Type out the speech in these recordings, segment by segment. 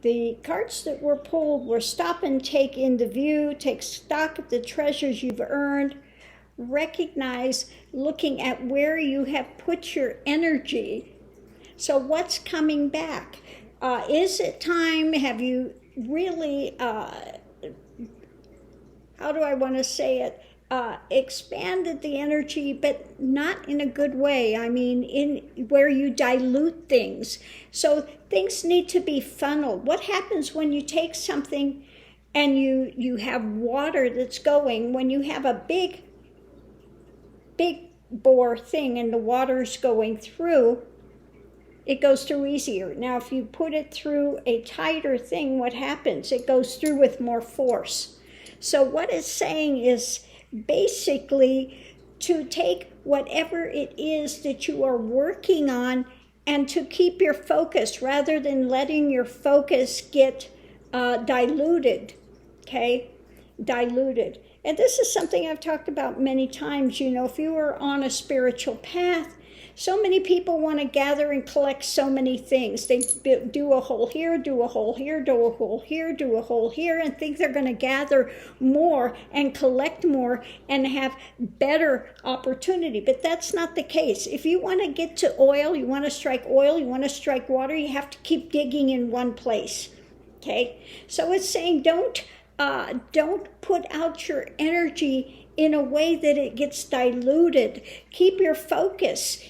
the cards that were pulled were stop and take into view, take stock of the treasures you've earned, recognize looking at where you have put your energy. So what's coming back? Is it time? Have you really, how do I want to say it? Expanded the energy, but not in a good way. I mean, in where you dilute things. So things need to be funneled. What happens when you take something and you have water that's going, when you have a big bore thing and the water's going through, it goes through easier. Now, if you put it through a tighter thing, what happens? It goes through with more force. So what it's saying is basically to take whatever it is that you are working on and to keep your focus rather than letting your focus get diluted, okay? Diluted. And this is something I've talked about many times. You know, if you are on a spiritual path, so many people want to gather and collect so many things. They do a hole here, do a hole here, do a hole here, do a hole here, and think they're going to gather more and collect more and have better opportunity. But that's not the case. If you want to get to oil, you want to strike oil, you want to strike water, you have to keep digging in one place. Okay? So it's saying don't put out your energy in a way that it gets diluted. Keep your focus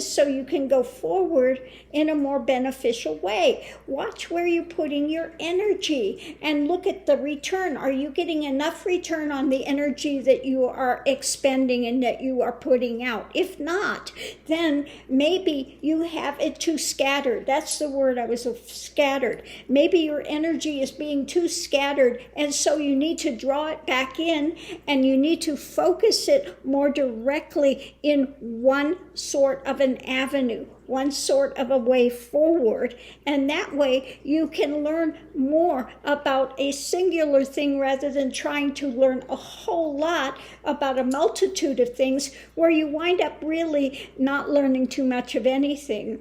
so you can go forward in a more beneficial way. Watch where you're putting your energy and look at the return. Are you getting enough return on the energy that you are expending and that you are putting out? If not, then maybe you have it too scattered. That's the word I was scattered. Maybe your energy is being too scattered, and so you need to draw it back in and you need to focus it more directly in one sort of an avenue, one sort of a way forward. And that way you can learn more about a singular thing rather than trying to learn a whole lot about a multitude of things where you wind up really not learning too much of anything.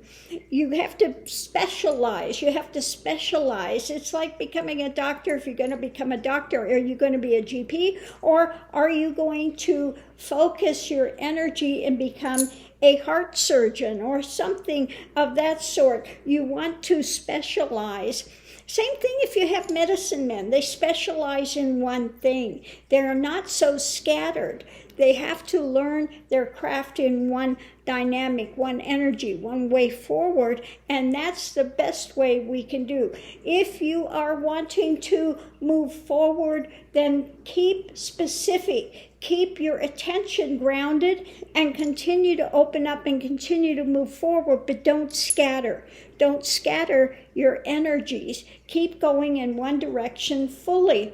You have to specialize. It's like becoming a doctor. If you're going to become a doctor, are you going to be a GP, or are you going to focus your energy and become a heart surgeon or something of that sort? You want to specialize. Same thing if you have medicine men. They specialize in one thing. They're not so scattered. They have to learn their craft in one dynamic, one energy, one way forward, and that's the best way we can do. If you are wanting to move forward, then keep specific. Keep your attention grounded and continue to open up and continue to move forward, but don't scatter. Don't scatter your energies. Keep going in one direction fully.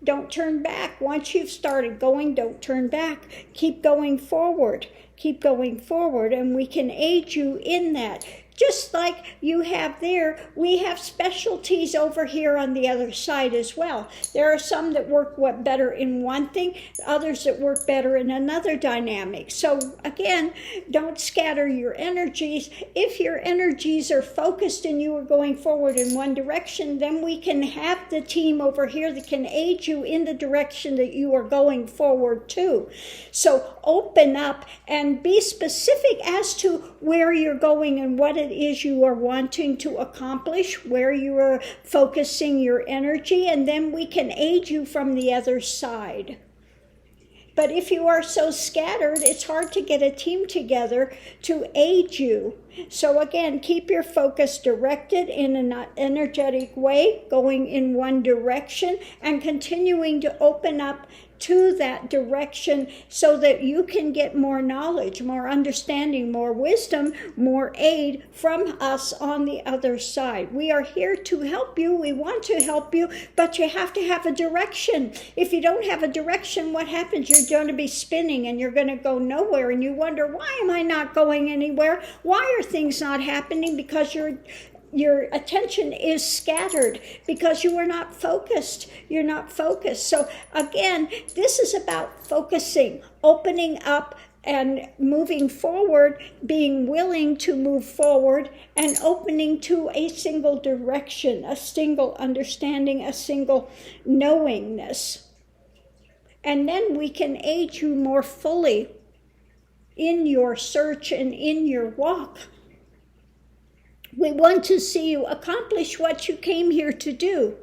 Don't turn back. Once you've started going, don't turn back. Keep going forward. Keep going forward, and we can aid you in that. Just like you have there, we have specialties over here on the other side as well. There are some that work better in one thing, others that work better in another dynamic. So again, don't scatter your energies. If your energies are focused and you are going forward in one direction, then we can have the team over here that can aid you in the direction that you are going forward to. So open up and be specific as to where you're going and what it is you are wanting to accomplish, where you are focusing your energy, and then we can aid you from the other side. But if you are so scattered, it's hard to get a team together to aid you. So again, keep your focus directed in an energetic way, going in one direction, and continuing to open up to that direction so that you can get more knowledge, more understanding, more wisdom, more aid from us on the other side. We are here to help you. We want to help you, but you have to have a direction. If you don't have a direction, what happens? You're going to be spinning and you're going to go nowhere, and you wonder, why am I not going anywhere? Why are things not happening? Because your attention is scattered, because you are not focused. You're not focused. So again, this is about focusing, opening up and moving forward, being willing to move forward and opening to a single direction, a single understanding, a single knowingness. And then we can aid you more fully in your search and in your walk. We want to see you accomplish what you came here to do.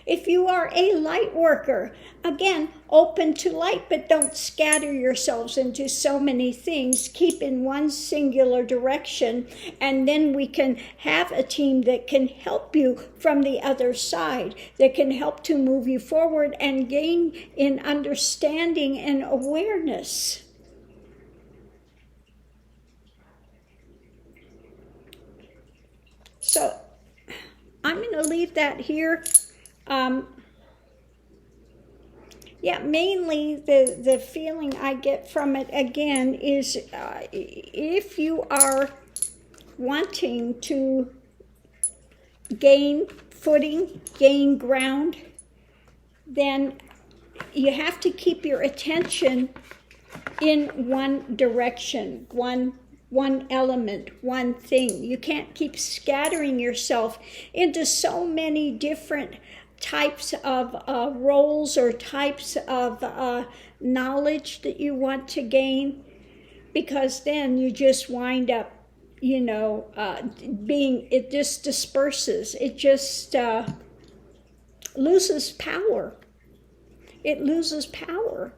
If you are a light worker, again, open to light, but don't scatter yourselves into so many things. Keep in one singular direction, and then we can have a team that can help you from the other side, that can help to move you forward and gain in understanding and awareness. So I'm going to leave that here. Mainly the feeling I get from it again is if you are wanting to gain footing, gain ground, then you have to keep your attention in one direction, one element, one thing. You can't keep scattering yourself into so many different types of roles or types of knowledge that you want to gain, because then you just wind up, it just disperses. It just loses power. It loses power.